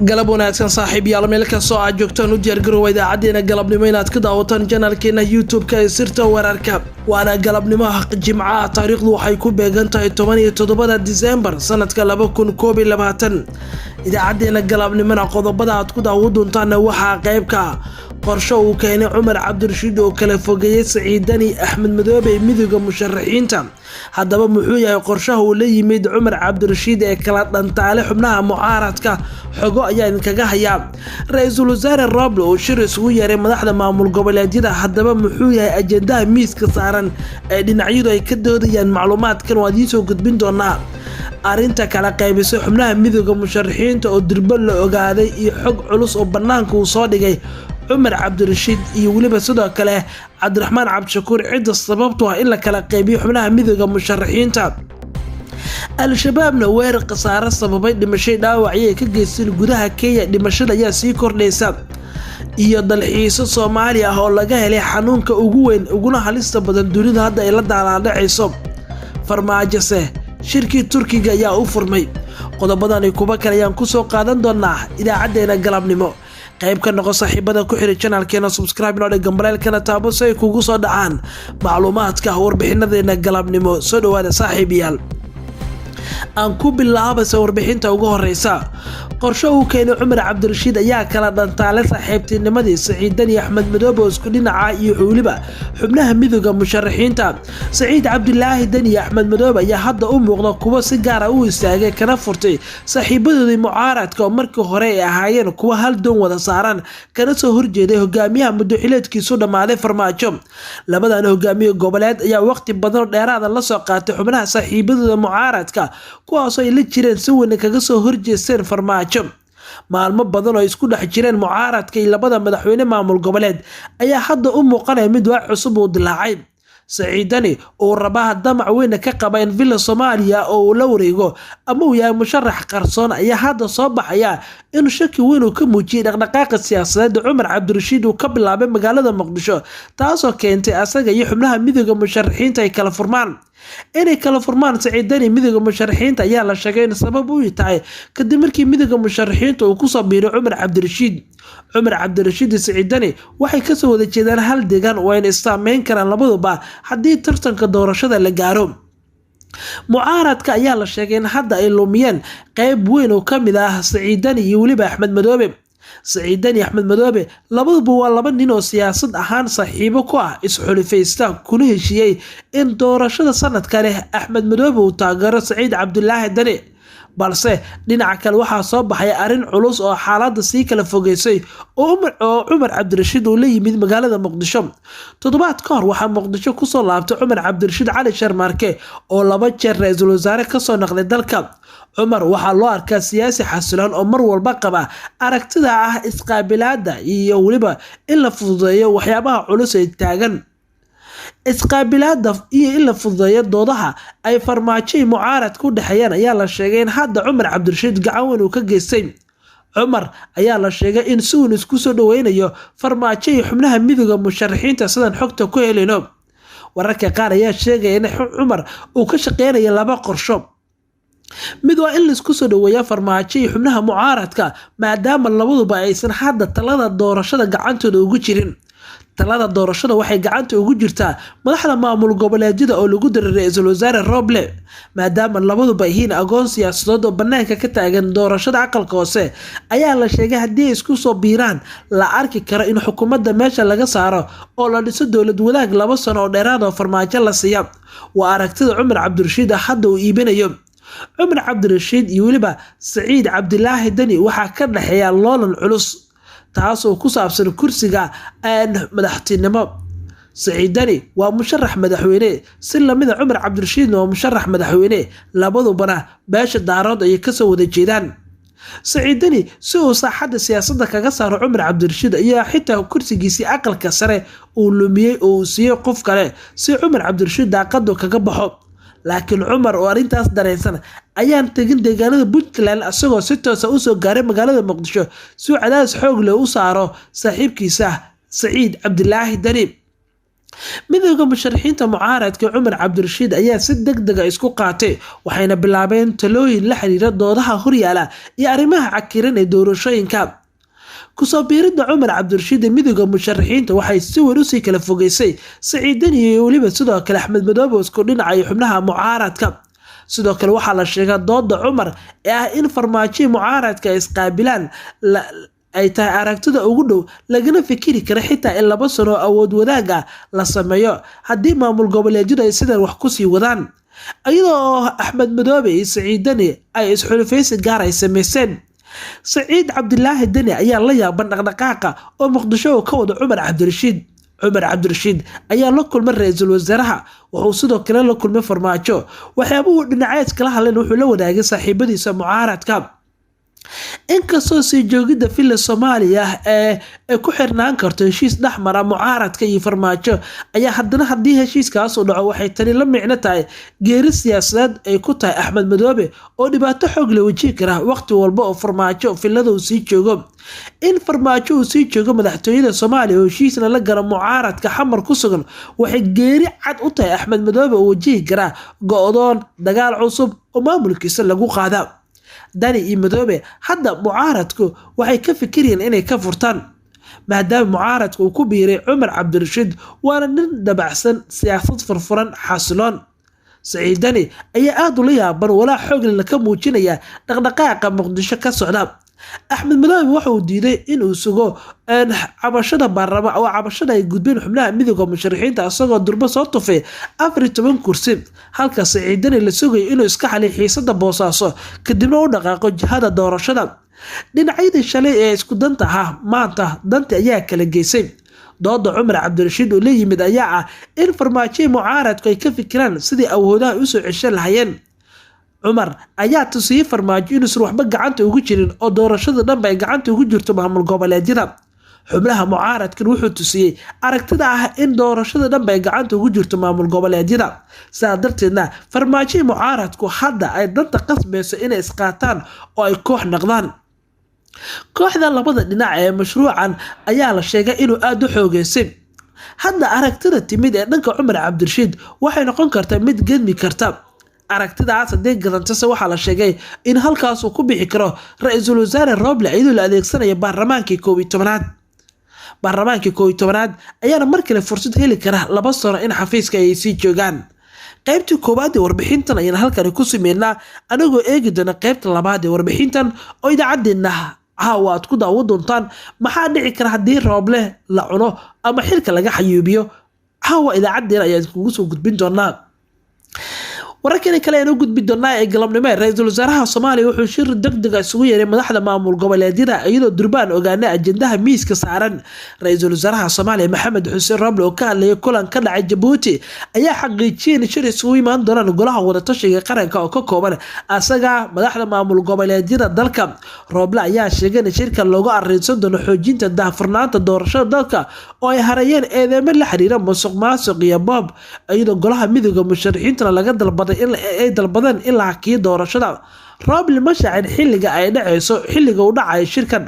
galab wanaagsan saaxiibayaal meel kastoo aad joogtaan u diyaargarowga idaacadeena galabnimo inaad ka daawataan janaalkeena youtube-ka ee sirta wararka waana galabnimo jimcaha taariikhdu waxay ku beegan tahay 17 Diseembar sanadka 2021 idaacadeena galabnimona qodobada aad ku daawo doontaan waxaa qaybka qorshe uu keenay Cumar Cabdirashiid oo kala fogeeyay Saciidani Axmed Madoobe midowga musharaxiinta haddaba muxuu yahay qorshaha uu la yimid Cumar Cabdirashiid ee kala dhantaale xubnaha mucaaradka xogo ayaa idinkaga haya Ra'iisul Wasaare Roble oo shir isugu yeeray madaxda maamul goboleedyada haddaba muxuu yahay ajendaha miiska saaran ee dhinacyadu ay ka doodayaan macluumaadkan waa idin soo gudbin doonaa arinta kala qaybisay xubnaha midowga musharaxiinta oo dirba la ogaaday iyo xog culus oo banaanka uu soo dhigay Cumar Cabdirashiid iyo waliba sidoo kale Cabdiraxmaan Cabdishakuur cid sababtu ah in la kala qaybiyo xubnaha midowga musharaxiinta al-shabaabna weerar qasaare sababay dhimasho dhaawac ay ka geysteen gudaha Kenya dhimashada ayaa sii kordhaysa iyo dalxiiso Soomaali ah oo laga helay xanuunka ugu weyn uguna halista badan dunida hadda ay la daaladhacayso farmaajose shirkii Turkiga ayaa u furmay qodobadan kuba kale ayaan ku soo qaadan doonaa idaacadeena galabnimo qayb ka noqo saaxiibada ku xiran channelkeena subscribe noo dhig gambalelkana taabo si ay kugu soo dhacaan macluumaadka warbixinadeena galabnimo soo dhawaada saaxiibayaal aan ku bilaabo warbixinta ugu horeysa qorshe uu keenay Cumar Cabdirashiid ayaa kala dhantaale saaxiibtinimadii Saciidani Axmed Madoobe oo isku dhinaca iyo waliba xubnaha midowga musharaxiinta Saciid Cabdilaahi Dani Axmed Madoobe ayaa hadda u muuqda kuwa si gaar ah u istaagay kana furtay saaxiibadoodii mucaaradka oo markii hore ay ahaayeen kuwa hal doon wada saaran kana soo horjeeday hogaamiyaha muddo-xileedkiisu dhamaaday farmaajo labadan hogaamiye goboleed ayaa waqti badan dheeraad la soo qaatay xubnaha saaxiibadooda mucaaradka kuwaas ay la jireen si weyn kaga soo horjeesteen farmaajo maalmo badan oo isku dhex jireen mucaaradka iyo labada madaxweyne maamul goboleed ayaa hadda u muuqanaya mid wax cusub oo dilaacay Saciidani oo rabaha damac weyn ka qaba in villa Soomaaliya oo la wareego ama uu yahay musharax qarsoon ayaa hadda soo baxaya in shaki weyn uu ka muujiyay dhaqdhaqaaqa siyaasadeed Cumar Cabdirashiid uu ka bilaabay magaalada Muqdisho taasoo keentay asaga iyo xubnaha midowga musharaxiinta ay kala furmaan Saciidani midowga musharaxiinta ayaa la sheegay in sabab uu tahay kadib markii midowga musharaxiinta uu ku soo biiray Cumar Cabdirashiid Saciidani waxay ka soo wada jeedaan hal deegaan oo ay saameyn karaan labaduba haddii tartanka doorashada la gaaro mucaaradka ayaa la sheegay in hadda ay lumiyeen qayb weyn oo kamid ah Saciidani iyo waliba Axmed Madoobe Saciidani Axmed Madoobe labaduba waa laba nin oo siyaasad ahaan saaxiibo ku ah isxulifaysta kuna heshiiyay in doorashada sanadka leh Axmed Madoobe uu taageero Saciid Cabdilaahi Dani balse dhinaca kale waxaa soo baxay arin culus oo xaaladda sii kala fogeysay oo Cumar Cabdirashiid uu la yimid magaalada Muqdisho toddobaad ka hor waxaa Muqdisho ku soo laabtay Cumar Cabdirashiid Cali Sharmaarke oo laba jeer ra'iisul wasaare ka soo noqday dalka Cumar waxaa loo arkaa siyaasi xasiloon oo mar walba qaba aragtida ah isqaabilaada iyo waliba in la fududeeyo waxyaabaha culus ee taagan isqaabilaada iyo in la fududeeyo doodaha ay farmaajo mucaarad ku dhaxayaan ayaa la sheegay in hadda Cumar Cabdirashiid gacan weyn uu ka geystay Cumar ayaa la sheegay in si uu isku soo dhaweynayo farmaajo iyo xubnaha midowga musharaxiinta sidan xogta ku helino wararka qaar ayaa sheegay in Cumar uu ka shaqeynayo laba qorsho mid waa in la isku soo dhaweeyo farmaajo iyo xubnaha mucaaradka maadaama labaduba aysan hadda talada doorashada gacantooda ugu jirin talada doorashada waxay gacanta ugu jirtaa madaxda maamul goboleedyada oo lagu daray Ra'iisul Wasaare Roble maadaama labaduba yihiin aqoon siyaasadeed oo banaanka ka taagan doorashada aqalka hoose ayaa la sheegay haddii isku soo biiraan la arki karo in xukuumadda meesha laga saaro oo la dhiso dowlad wadaag 2 sano oo dheeraad oo farmaajo la siiyo waa aragtida Cumar Cabdirashiid hadda uu iibinayo Cumar Cabdirashiid iyo waliba Saciid Cabdilaahi Dani waxaa ka dhaxeeya loolan culus taasoo ku saabsan kursiga madaxtinimo Saciidani waa musharax madaxweyne si lamida Cumar Cabdirashiid waa musharax madaxweyne labadubana beesha daarood ay ka soo wada jeedaan Saciidani si uu saaxadda siyaasadda kaga saaro Cumar Cabdirashiid ayaa xitaa kursigiisii aqalka sare uu lumiyay oo siiyay qof kale si Cumar Cabdirashiid daaqado kaga baxo laakiin Cumar oo arintaas dareensan ayaan tagin deegaanada Puntland asagoo si toos ah u soo gaaray magaalada Muqdisho si uu cadaadis xoog leh u saaro saaxiibkiisa Saciid Cabdilaahi Dani midowga musharaxiinta mucaaradka Cumar Cabdirashiid ayaa si degdeg ah isku qaatay waxayna bilaabeen talooyin la xiriira doodaha horyaala iyo arrimaha cakiran ee doorashooyinka kusoo biirida Cumar Cabdirashiid midowga musharaxiinta waxay si weyn u sii kala fogeysay Siciid Dani iyo waliba sidoo kale Axmed Madoobe oo isku dhinacay xubnaha mucaaradka sidoo kale waxaa la sheegay dooda Cumar ee ah in farmaajo mucaaradka isqaabilaan ay tahay aragtida ugu dhow lagana fikiri karo xitaa in 2 sano awood wadaag ah la sameeyo haddii maamul goboleedyadu ay sidaan wax ku sii wadaan iyadoo Axmed Madoobe iyo Siciid Dani ay isxulufaysi gaar ay sameyseen Siciid Cabdilaahi Dani ayaa la yaaban dhaqdhaqaaqa oo Muqdisho ka wada Cumar Cabdirashiid ayaa la kulmay ra'iisul wasaaraha wuxuu sidoo kale la kulmay farmaajo waxyaabuhu dhinaceed kala hadleen wuxuu la wadaagay saaxiibadiisa mucaaradka inkastoo sii joogida filla Soomaaliya ee ku xirnaan karto heshiis dhaxmara mucaaradka iyo farmaajo ayaa haddana haddii heshiiskaas uu dhaco waxay tani la micno tahay geeri siyaasadeed ay ku tahay Axmed Madoobe oo dhibaato xoog leh wajihi kara waqti walba oo farmaajo fillada uu sii joogo in farmaajo uu sii joogo madaxtooyada Soomaaliya oo heshiisna la garo mucaaradka xamar ku sugan waxay geeri cad u tahay Axmed Madoobe oo wajihi kara go'doon dagaal cusub oo maamulkiisa lagu qaada Dani iyo Madoobe hadda mucaaradku waxay ka fikirayeen inay ka furtaan maadaama mucaaradku uu ku biiray Cumar Cabdirashiid waana nin dabacsan siyaasad furfuran xasiloon Siciid Dani ayaa aad u la yaaban walaa xoog leh ka muujinaya dhaqdhaqaaqa Muqdisho ka socda Axmed Madoobe wuxuu diiday in uu sugo cabashada baarlamaanka oo cabashada ay gudbeen xubnaha midowga musharaxiinta asagoo durba soo tufay 14 kursi halka Siciid Dani la sugay inuu iska xalay xiisada Boosaaso kadibna u dhaqaaqo jihada doorashada dhinacyadii shalay ee isku danta ah maanta danta ayaa kala geysay dooda Cumar Cabdirashiid oo la yimid ayaa ah in farmaajo mucaaradku ay ka fikiraan sidii awoodaha u soo ceshan lahaayeen Cumar ayaa tusiyay farmaajo inuu waxba gacanta ugu jirin oo doorashada dhanba ay gacanta ugu jirto maamul goboleedyada xubnaha mucaaradkan wuxuu tusiyay aragtida ah in doorashada dhanba ay gacanta ugu jirto maamul goboleedyada sidaa darteedna farmaajo mucaaradku hadda ay danta qasbayso inay isqaataan oo ay koox noqdaan kooxda labada dhinac ee mashruucan ayaa la sheegay inuu aad u xoogeysay hadda aragtida timid ee dhanka Cumar Cabdirashiid waxay noqon kartaa mid gedmi karta aragtidaas hadii gadantase waxaa la sheegay in halkaas uu ku bixi karo ra'iisul wasaare Roble iyadoo la adeegsanayo baarlamaankii 11aad baarlamaankii 11aad ayaana mar kale fursad heli kara 2 sano in xafiiska ay sii joogaan qaybtii koobaad ee warbixintan ayaan halkan ku sameeynaa anagoo eegi doona qaybta labaad ee warbixintan oo idaacadeena waad ku daawo doontaan maxaa dhici kara haddii Roble la cuno ama xilka laga xayuubiyo idaacadeena ayaan kugu soo gudbin doonaa wararkan kale ee gudbi doonaa ee galabnimo ra'iisul wasaaraha Soomaaliya wuxuu shir degdeg ah isugu yeeray madaxda maamul goboleedyada iyadoo durbaan ogaanay ajendaha miiska saaran ra'iisul wasaaraha Soomaaliya Maxamed Xuseen Roble oo ka hadlayay kulan ka dhacay Djibouti ayaa xaqiijiyay in shir isugu imaan doonaan golaha wada tashiga qaranka oo ka kooban asaga madaxda maamul goboleedyada dalka Roble ayaa sheegay in shirka loogu arrinsan doono xoojinta daahfurnaanta doorashada dalka oo ay harayeen eedeymo la xiriira musuqmaasuq iyo boob iyadoo golaha midowga musharaxiinta laga dalbaday in ay dalbadeen in la hakiyo doorashada Roble ma shaacin xilliga ay dhacayso xilliga uu dhacay shirkan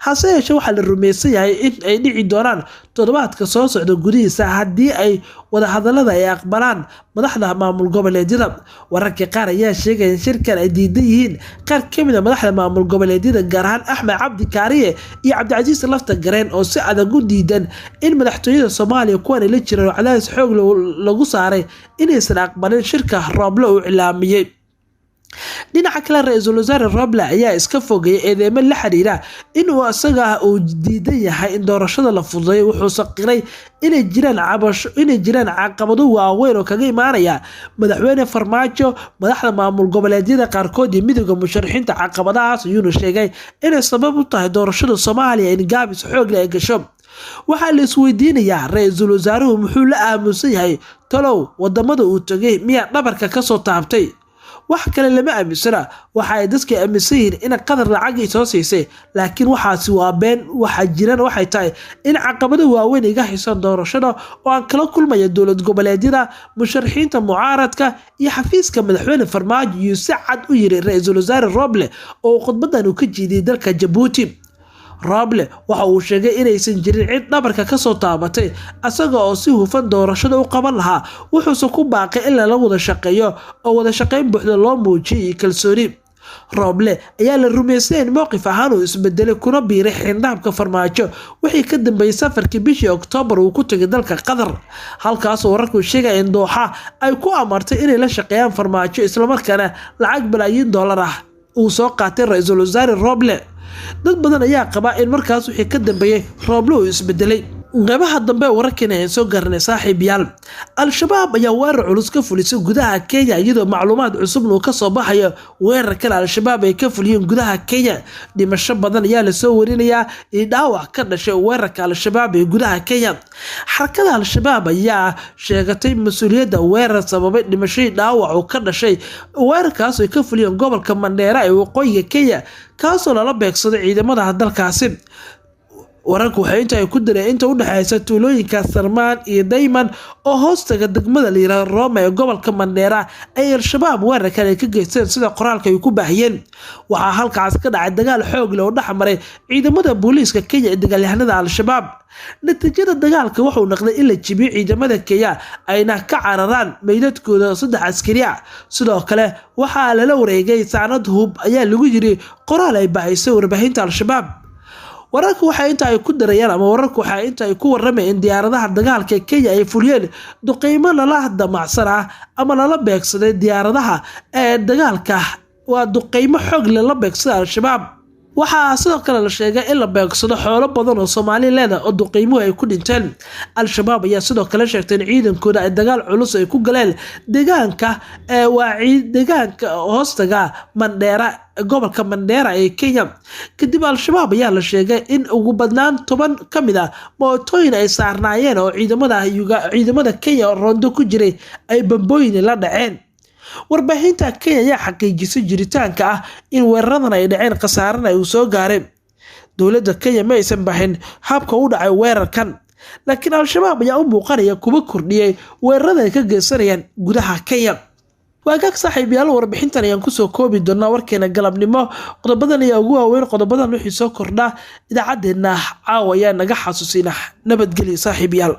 hase yeeshee waxa la rumaysan yahay in ay dhici doonaan toddobaadka soo socda gudihiisa haddii ay wada hadallada ay aqbalaan madaxda maamul goboleedyada wararka qaar ayaa sheegay in shirkan ay diidan yihiin qaar ka mid ah madaxda maamul goboleedyada gaar ahaan Axmed Cabdi Kaariye iyo Cabdicasiis Lafta Gareen oo si adag u diidan in madaxtooyada Soomaaliya kuwan la jiraan cadaadis xoog lagu saaray inaysan aqbalin shirka Roble uu cilaamiyay dhinaca kale ra'iisul wasaare Roble ayaa iska fogeeyay eedeymo la xiriira inuu asaga uu diidan yahay in doorashada la fududeeyo wuxuu saqiray inay jiraan caqabado waaweyn oo kaga imaanaya madaxweyne Farmaajo madaxda maamul goboleedyada qaarkood iyo midowga musharaxiinta caqabadahaas ayuu sheegay inay sabab u tahay doorashada Soomaaliya in gaabis xoog leh ay gasho waxaa la isweydiinayaa ra'iisul wasaaruhu muxuu la aamusan yahay talow wadamada uu tagay miyaa dhabarka ka soo taabtay wax kale lama aaminsana waxa ay dadka aaminsan yihiin in qadar lacag ay soo siisay laakiin waxaasi waa been waxa jiraan waxay tahay in caqabado waaweyn iga xisan doorashada oo aan kala kulmaya dowlad goboleedyada musharaxiinta mucaaradka iyo xafiiska madaxweyne Farmaajo iyo si cad u yiri ra'iisul wasaare Roble oo khudbadan uu ka jeediyay dalka Djibouti Roble waxa uu sheegay inaysan jirin cid dhabarka ka soo taabatay asaga oo si hufan doorashada u qaban lahaa wuxuu ku baaqay in la wada shaqeeyo oo wada shaqeyn buuxda loo muujiyo kalsooni. Roble ayaa la rumeysay in mowqif ahaan uu isbedelay kuna biiray xindhaabka farmaajo wixii ka dambeeyay safarkii bishii Oktoobar uu ku tagay dalka Qatar, halkaas oo wararku sheegay in Dooxa ay ku amartay inay la shaqeeyaan farmaajo isla markaana lacag balaayiin dollar ah uu soo qaatay ra'iisul wasaare Roble. dad badan ayaa qaba in markaas wixii ka dambeeyay Roble uu isbedelay. qeybaha dambe wararkeena ay soo gaarnay saaxiibayaal, Al-Shabaab ayaa weerar culus ka fulisay gudaha Kenya iyadoo macluumaad cusub oo ka soo baxaya weerarka Al-Shabaab ay ka fuliyeen gudaha Kenya. dhimasho badan ayaa la soo warinayaa in dhaawac ka dhashay weerarka Al-Shabaab ee gudaha Kenya. xarakada Al-Shabaab ayaa sheegatay mas'uuliyadda weerar sababay dhimasho dhaawac oo ka dhashay weerarkaas ay ka fuliyeen gobolka Mandera ee waqooyiga Kenya kaasoo lala beegsaday ciidamada dalkaasi. wararku waxay inta ay ku direen inta u dhaxaysa tuulooyinka Sarmaan iyo Dayman oo hoostaga degmada la yiraahdo Roma ee gobolka Mandera ay Al-Shabaab weerarkan ay ka geysteen sida qoraalka ay ku baahiyeen. waxaa halkaas ka dhacay dagaal xoog leh oo dhaxmaray ciidamada booliiska Kenya ee dagaalyahanada Al-Shabaab. natiijada dagaalka wuxuu noqday in la jibiyay ciidamada Kenya ayna ka cararaan meydadkooda 3 askari ah. sidoo kale waxaa la wareegay saanad hub ayaa lagu yiri qoraal ay baahisay warbaahinta Al-Shabaab. wararku waxa inta ay ku darayaan ama wararku waxa inta ay ku waramayeen diyaaradaha dagaalka Kenya ay fuliyeen duqeymo lala damacsan ama lala beegsaday diyaaradaha ee dagaalka waa duqeymo xoog leh la beegsaday Al-Shabaab. waxaa sidoo kale la sheegay in la beegsado xoolo badan oo Soomaali leedahay oo duqeymo ay ku dhinteen. Al-Shabaab ayaa sidoo kale sheegtay in ciidankooda ay dagaal culus ay ku galeen deegaanka deegaanka hoostaga Mandera gobolka Mandera ee Kenya. kadib Al-Shabaab ayaa la sheegay in ugu badnaan 10 kamid ah mootooyin ay saarnaayeen oo ciidamada Kenya oo rondo ku jiray ay bambooyin la dhaceen. warbaahinta Kenya ayaa xaqiijisay jiritaanka in weeraradan ay dhaceen khasaarana ay soo gaareen. dowladda Kenya ma aysan bixin habka u dhacay weerarkan, laakiin Al-Shabaab ayaa u muuqanaya kuwa kordhiyay weerarada ay ka geysanayaan gudaha Kenya. waagaag saaxiibayaal warbixintan ayaan ku soo koobi doonaa warkeena galabnimo. qodobadan ayaa ugu waaweyn qodobadan wixii soo kordha idaacadeena caawa ayaa naga xasuusina. nabadgelyo saaxiibayaal.